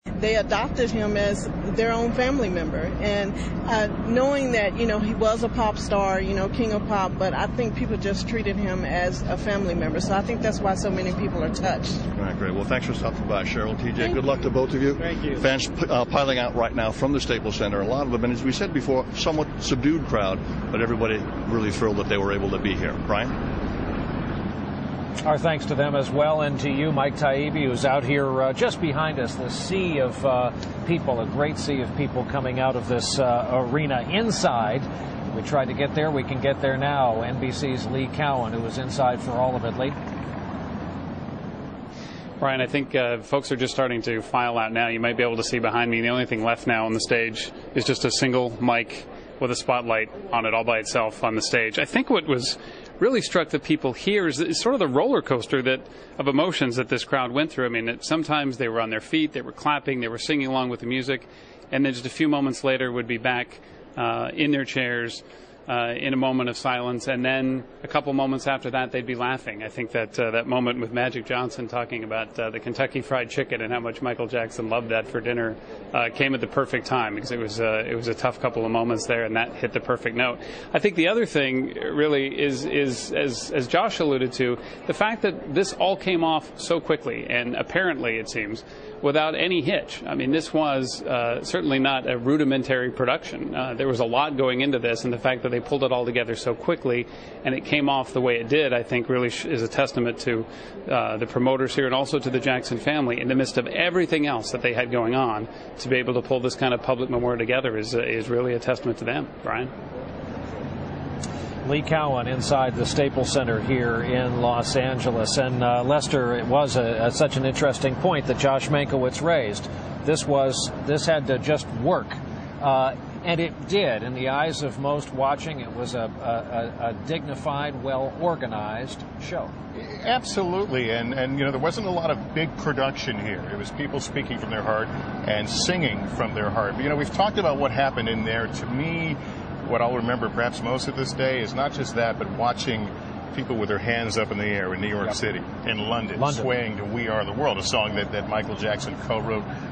They adopted him as their own family member, and knowing that, he was a pop star, king of pop, but I think people just treated him as a family member. So I think that's why so many people are touched. All right, great. Well, thanks for stopping by, Cheryl. TJ, good luck to both of you. Thank you. Fans piling out right now from the Staples Center. A lot of them, and as we said before, somewhat subdued crowd, but everybody really thrilled that they were able to be here. Brian? Our thanks to them as well, and to you, Mike Taibbi, who's out here just behind us. The sea of people, a great sea of people coming out of this arena inside. We tried to get there. We can get there now. NBC's Lee Cowan, who was inside for all of it. Lee? Brian, I think folks are just starting to file out now. You might be able to see behind me. The only thing left now on the stage is just a single mic with a spotlight on it all by itself on the stage. I think what was really struck the people here is sort of the roller coaster of emotions that this crowd went through. I mean, sometimes they were on their feet, they were clapping, they were singing along with the music, and then just a few moments later would be back in their chairs in a moment of silence, and then a couple moments after that they'd be laughing. I think that that moment with Magic Johnson talking about the Kentucky Fried Chicken and how much Michael Jackson loved that for dinner came at the perfect time, because it was a tough couple of moments there, and that hit the perfect note. I think the other thing really is as Josh alluded to, the fact that this all came off so quickly, and apparently it seems without any hitch. I mean, this was certainly not a rudimentary production. There was a lot going into this, and the fact that they pulled it all together so quickly and it came off the way it did, I think really is a testament to the promoters here and also to the Jackson family. In the midst of everything else that they had going on, to be able to pull this kind of public memorial together is really a testament to them. Brian? Lee Cowan inside the Staples Center here in Los Angeles. And Lester, it was such an interesting point that Josh Mankiewicz raised. This had to just work. And it did. In the eyes of most watching, it was a dignified, well-organized show. Absolutely. And there wasn't a lot of big production here. It was people speaking from their heart and singing from their heart. But, we've talked about what happened in there. To me, what I'll remember perhaps most of this day is not just that, but watching people with their hands up in the air in New York City, in London, swaying to We Are the World, a song that Michael Jackson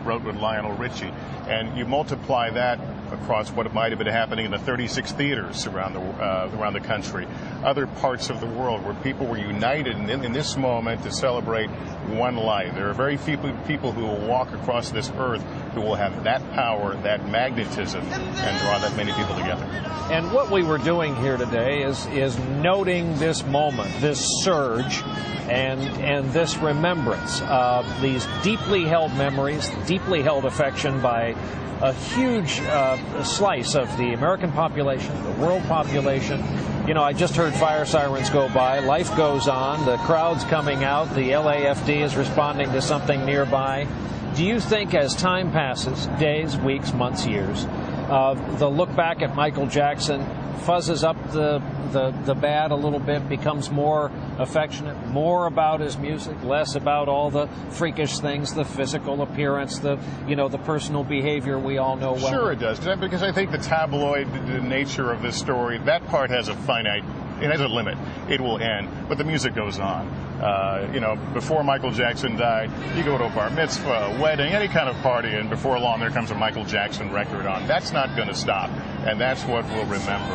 wrote with Lionel Richie. And you multiply that across what might have been happening in the 36 theaters around the country, other parts of the world where people were united in this moment to celebrate one life. There are very few people who will walk across this earth who will have that power, that magnetism, and draw that many people together. And what we were doing here today is noting this moment, this surge, and this remembrance of these deeply held memories, deeply held affection by a huge slice of the American population, the world population. I just heard fire sirens go by. Life goes on. The crowd's coming out. The LAFD is responding to something nearby. Do you think as time passes, days, weeks, months, years, the look back at Michael Jackson fuzzes up the bad a little bit, becomes more affectionate, more about his music, less about all the freakish things, the physical appearance, the personal behavior we all know well? Sure it does, because I think the tabloid nature of this story, that part has it has a limit. It will end, but the music goes on. Before Michael Jackson died, you go to a bar mitzvah, a wedding, any kind of party, and before long there comes a Michael Jackson record on. That's not going to stop, and that's what we'll remember.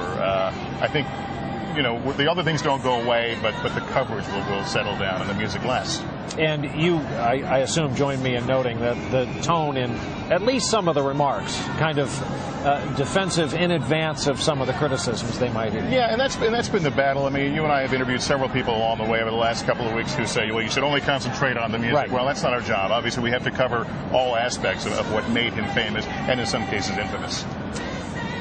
I think, the other things don't go away, but the coverage will settle down and the music lasts. And you, I assume, join me in noting that the tone in at least some of the remarks, kind of defensive in advance of some of the criticisms they might hear. Yeah, and that's been the battle. I mean, you and I have interviewed several people along the way over the last couple of weeks who say, well, you should only concentrate on the music. Right. Well, that's not our job. Obviously, we have to cover all aspects of what made him famous and in some cases infamous.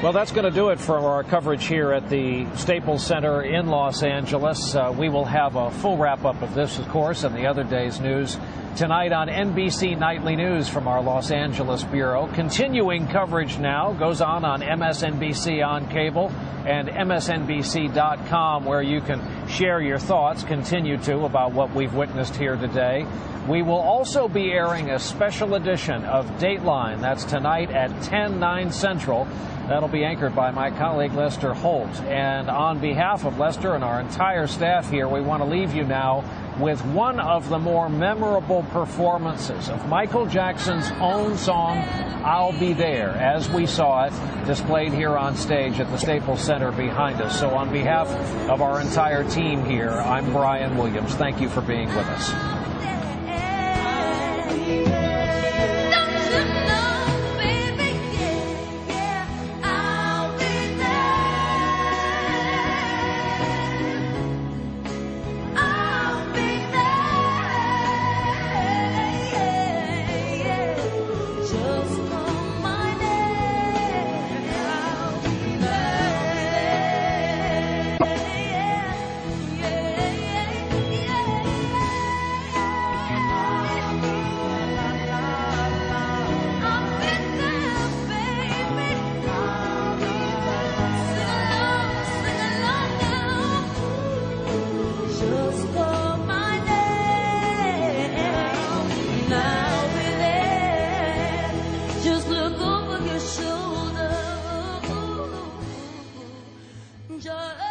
Well, that's going to do it for our coverage here at the Staples Center in Los Angeles. We will have a full wrap-up of this, of course, and the other day's news tonight on NBC Nightly News from our Los Angeles bureau. Continuing coverage now goes on MSNBC on cable and MSNBC.com, where you can share your thoughts, continue to, about what we've witnessed here today. We will also be airing a special edition of Dateline. That's tonight at 10/9 Central. That'll be anchored by my colleague Lester Holt. And on behalf of Lester and our entire staff here, we want to leave you now with one of the more memorable performances of Michael Jackson's own song, I'll Be There, as we saw it displayed here on stage at the Staples Center behind us. So on behalf of our entire team here, I'm Brian Williams. Thank you for being with us. Just